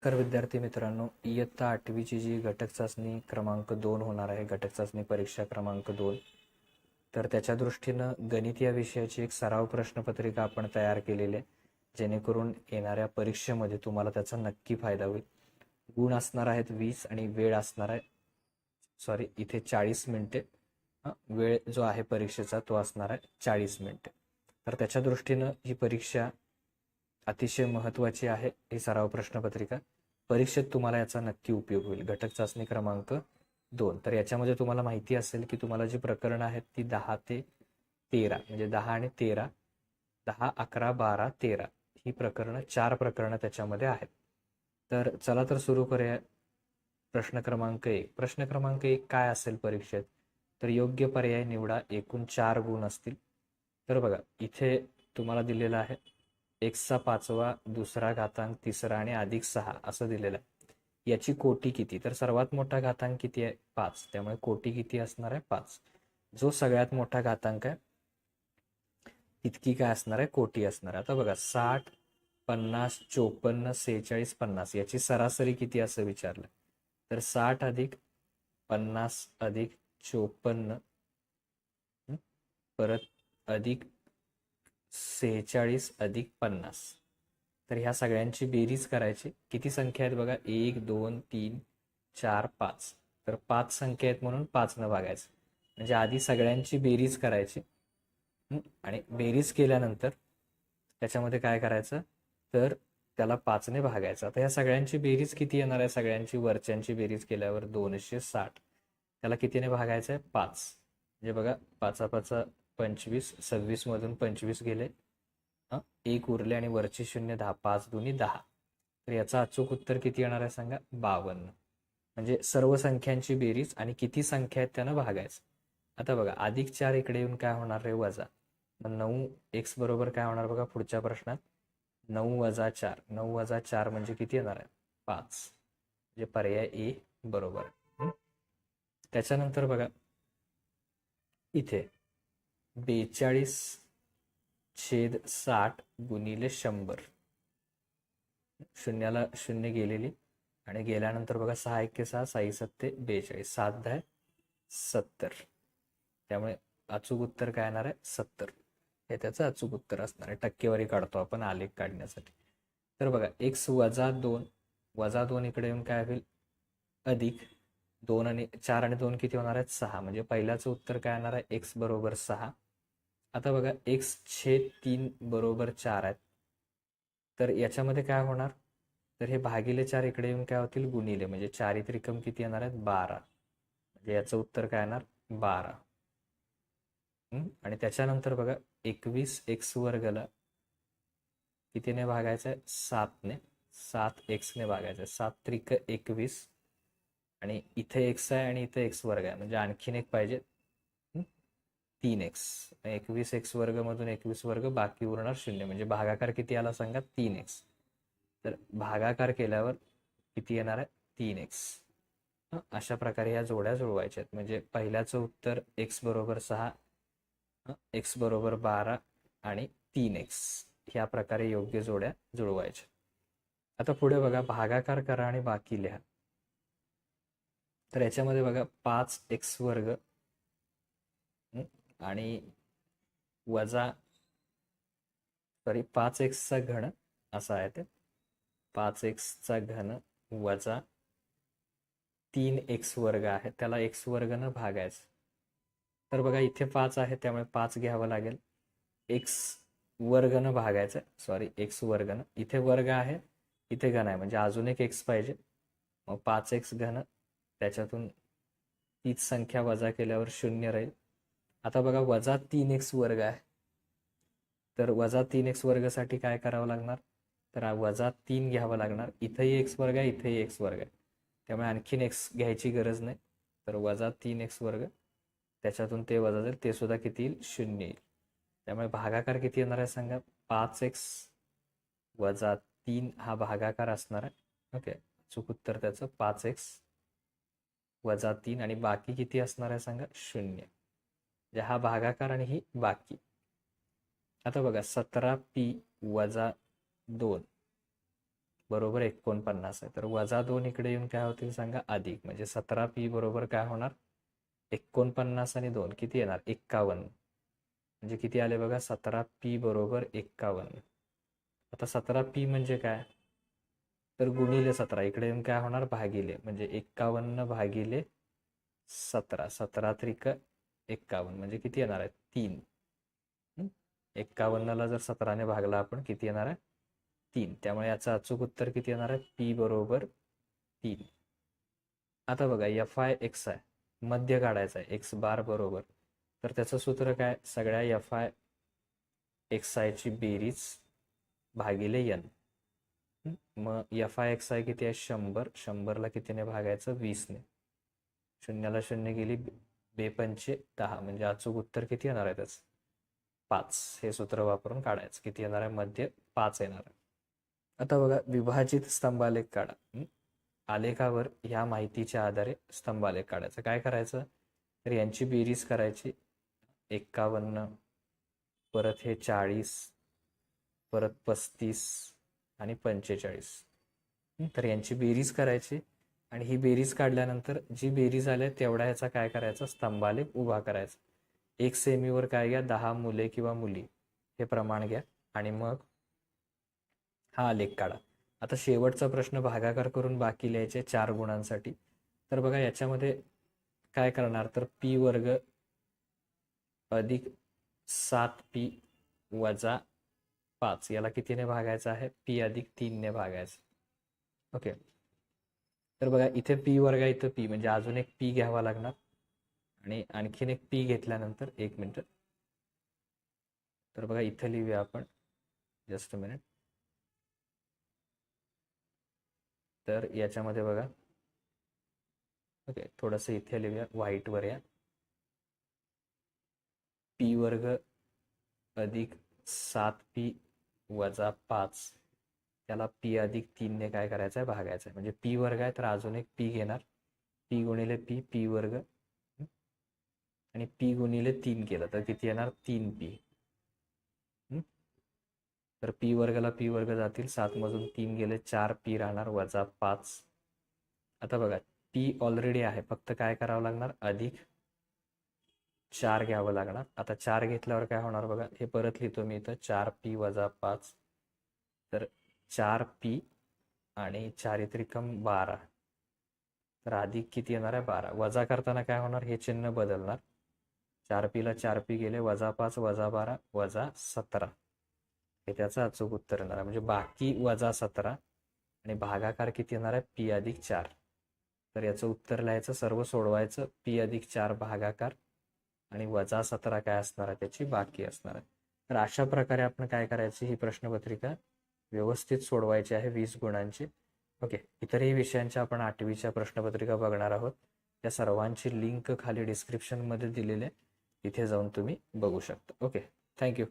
तर विद्यार्थी मित्रांनो, इयत्ता 8वीची जी घटक चाचणी क्रमांक 2 होणार आहे, घटक चाचणी परीक्षा क्रमांक 2, तर त्याच्या दृष्टीनं गणित या विषयाची एक सराव प्रश्नपत्रिका आपण तयार केलेली आहे, जेणेकरून येणाऱ्या परीक्षेमध्ये तुम्हाला त्याचा नक्की फायदा होईल. गुण असणार आहेत 20 आणि वेळ असणार आहे इथे 40 मिनिटे. वेळ जो आहे परीक्षेचा तो असणार आहे 40 मिनिटे. तर त्याच्या दृष्टीनं ही परीक्षा अतिशय महत्त्वाची आहे. ही सराव प्रश्नपत्रिका परीक्षेत तुम्हाला याचा नक्की उपयोग होईल. घटक चाचणी क्रमांक 2. तर याच्यामध्ये तुम्हाला माहिती असेल की तुम्हाला जी प्रकरणं आहेत ती 10 ते 13 म्हणजे 10 आणि 13, 10, 11, 12, 13 ही प्रकरणं, 4 प्रकरणं त्याच्यामध्ये आहेत. तर चला तर सुरू करूया. प्रश्न क्रमांक 1. प्रश्न क्रमांक 1 काय असेल परीक्षेत? तर योग्य पर्याय निवडा, एकूण 4 गुण असतील. तर बघा इथे तुम्हाला दिलेलं आहे एक्सचा 5वा, दुसरा घातांक, तिसरा आणि अधिक 6 असं दिलेलं आहे. याची कोटी किती? तर सर्वात मोठा घातांक किती आहे? 5. त्यामुळे कोटी किती असणार आहे? 5. जो सगळ्यात मोठा घातांक आहे तितकी काय असणार आहे? कोटी असणार आहे. आता बघा 60, 50, 54, 46, 50 याची सरासरी किती असं विचारलं. तर 60 अधिक 50 अधिक 54 परत अधिक 46 अधिक 50. तर ह्या सगळ्यांची बेरीज करायची. किती संख्या आहेत बघा? 1, 2, 3, 4, 5. तर 5 संख्या आहेत म्हणून 5 न भागायचं. म्हणजे आधी सगळ्यांची बेरीज करायची आणि बेरीज केल्यानंतर त्याच्यामध्ये काय करायचं, तर त्याला 5 ने भागायचं. आता ह्या सगळ्यांची बेरीज किती येणार आहे? सगळ्यांची वरच्यांची बेरीज केल्यावर 260. त्याला कितीने भागायचं आहे? 5. म्हणजे बघा 5 5 25, 26 मधून 25 गेले, 1 उरले आणि वरची 0 10, 5 दुनी 10. तर याचं अचूक उत्तर किती येणार आहे सांगा? 52. म्हणजे सर्व संख्यांची बेरीज आणि किती संख्या आहेत त्यानं भागायचं. आता बघा अधिक 4 इकडे येऊन काय होणार आहे? वजा. मग 9 एक्स बरोबर काय होणार बघा पुढच्या प्रश्नात? 9 वजा 4. 9 वजा 4 म्हणजे किती येणार आहे? 5. म्हणजे पर्याय ए बरोबर. त्याच्यानंतर बघा इथे 42/60 गुणिले 100. शून्याला शून्य गेलेली आणि गेल्यानंतर बघा 6 1 6, 6 7 42, 7 10 70. त्यामुळे अचूक उत्तर काय येणार आहे? 70. हे त्याचं अचूक उत्तर असणार आहे. टक्केवारी काढतो आपण आलेख काढण्यासाठी. तर बघा एक्स वजा 2, वजा 2 इकडे येऊन काय होईल? अधिक 2 आणि 4 आणि 2 किती होणार आहेत? 6. म्हणजे पहिल्याचं उत्तर काय येणार आहे? एक्स बरोबर 6. आता बघा x/3 बरोबर 4 आहेत. तर याच्यामध्ये काय होणार? तर हे भागिले 4 इकडे येऊन काय होतील? गुणिले. म्हणजे 4 त्रिकम किती येणार आहेत? 12. म्हणजे याचं उत्तर काय येणार? 12. आणि त्याच्यानंतर बघा 21 एक्स वर्गला कितीने भागायचं आहे? 7 ने. 7 x ने भागायचं आहे. 7 त्रिक 21 आणि इथे x आहे आणि इथे x वर्ग आहे, म्हणजे आणखीन एक पाहिजे 3x. 21 x वर्ग मधून 21 वर्ग बाकी उरणार 0. म्हणजे भागाकार किती आला सांगा? 3x. तर भागाकार केल्यावर किती येणार आहे? 3x. अशा प्रकारे ह्या जोड्या जुळवायच्या आहेत. म्हणजे पहिल्याचं उत्तर x बरोबर 6, x बरोबर 12 आणि 3x. ह्या प्रकारे योग्य जोड्या जुळवायच्या. आता पुढे बघा भागाकार करा आणि बाकी लिहा. तर याच्यामध्ये बघा 5x वर्ग आणि वजा 5x चा घन असा आहे ते. 5x चा घन वजा 3x वर्ग आहे, त्याला x वर्ग न भागायचं. तर बघा इथे 5 आहे त्यामुळे 5 घ्यावं लागेल. x वर्ग न भागायचं, x वर्ग न. इथे वर्ग आहे, इथे घन आहे, म्हणजे अजून एक x पाहिजे. मग 5x घन, त्याच्यातून तीच संख्या वजा केल्यावर 0 राहील. आता बघा वजा 3x वर्ग आहे, तर वजा 3x वर्गासाठी काय करावं लागणार? तर वजा 3 घ्यावं लागणार. इथंही x वर्ग आहे, इथेही x वर्ग आहे, त्यामुळे आणखीन x घ्यायची गरज नाही. तर वजा 3x वर्ग, त्याच्यातून ते वजा जाईल, ते सुद्धा किती येईल? 0 येईल. त्यामुळे भागाकार किती येणार आहे सांगा? 5x वजा 3 हा भागाकार असणार आहे. ओके, चूक उत्तर त्याचं 5x वजा 3 आणि बाकी किती असणार आहे सांगा? 0. म्हणजे हा भागाकार आणि ही बाकी. आता बघा 17p वजा 2 बरोबर 49 आहे. तर -2 इकडे येऊन काय होतील सांगा, अधिक. म्हणजे 17p बरोबर काय होणार, 49 आणि 2 किती येणार, 51. म्हणजे किती आले बघा, 17p बरोबर 51. आता 17p म्हणजे काय, तर गुणिले 17, इकडे येऊन काय होणार, भागिले. म्हणजे 51 भागिले 17, 17 त्रिक 51, म्हणजे किती येणार आहे, 3. 51ला जर 17ने भागला आपण, किती येणार आहे, 3. त्यामुळे याचं अचूक उत्तर किती येणार आहे, p बरोबर 3. आता बघा fi मध्य काढायचा आहे, x बार बरोबर. तर त्याचं सूत्र काय, सगळ्या fi ची बेरीज भागिले n. मग fi किती आहे, 100. 100ला कितीने भागायचं, 20ने. शून्याला शून्य गेली, 2×5 = 10. म्हणजे अचूक उत्तर किती येणार आहे त्याचं, 5. हे सूत्र वापरून काढायचं, किती येणार आहे, मध्य 5 येणार आहे. आता बघा विभाजित स्तंभालेख काढा. आलेखावर ह्या माहितीच्या आधारे स्तंभालेख काढायचा. काय करायचं, तर यांची बेरीज करायची, 51, परत हे 40, परत 35 आणि 45. तर यांची बेरीज करायची आणि ही बेरीज काढल्यानंतर जी बेरीज आल्या तेवढ्या ह्याचा काय करायचा, स्तंभालेख उभा करायचा. 1 सेमीवर काय घ्या, 10 मुले किंवा मुली हे प्रमाण घ्या आणि मग हा आलेख काढा. आता शेवटचा प्रश्न भागाकार करून बाकी लिहायचे 4 गुणांसाठी. तर बघा याच्यामध्ये काय करणार, तर p वर्ग अधिक 7p वजा 5 याला कितीने भागायचं आहे, p अधिक 3 ने भागायचं. ओके. तर बघा इथे p वर्ग आहे, इथं p, म्हणजे अजून एक p घ्यावा लागणार आणि आणखीन एक p घेतल्यानंतर, 1 मिनिट. तर बघा इथे लिहूया आपण, जस्ट अ मिनिट. तर याच्यामध्ये बघा, ओके, थोडंसं इथे लिहूया, व्हाईटवर या. p वर्ग अधिक 7p वजा 5 त्याला p अधिक 3 ने काय करायचं आहे, भागायचं आहे. म्हणजे p वर्ग आहे तर अजून एक p घेणार, p गुणिले p वर्ग, आणि p गुणिले 3 केलं तर किती येणार, 3p. तर p वर्गला p वर्ग जातील, 7 मधून 3 गेले, 4p राहणार, वजा 5. आता बघा p ऑलरेडी आहे, फक्त काय करावं लागणार, अधिक 4 घ्यावं लागणार. आता 4 घेतल्यावर काय होणार बघा, हे परत लिहितो मी इथं, 4p वजा 5. तर 4p आणि 4 त्रिकम 12, तर अधिक किती येणार आहे, 12. वजा करताना काय होणार, हे चिन्ह बदलणार, 4pला 4p गेले, वजा 5 वजा 12 वजा 17. हे त्याचं अचूक उत्तर येणार आहे. म्हणजे बाकी वजा 17 आणि भागाकार किती येणार आहे, p अधिक 4. तर याचं उत्तर लिहायचं, सर्व सोडवायचं, p अधिक 4 भागाकार आणि वजा 17 काय असणार आहे, त्याची बाकी असणार आहे. तर अशा प्रकारे आपण काय करायची, ही प्रश्नपत्रिका व्यवस्थित सोडवायची आहे, 20 गुणांची. ओके. इतरही विषयांच्या आपण 8वीच्या प्रश्नपत्रिका बघणार आहोत. त्या सर्वांची लिंक खाली डिस्क्रिप्शनमध्ये दिलेली आहे, तिथे जाऊन तुम्ही बघू शकता. Okay, thank you.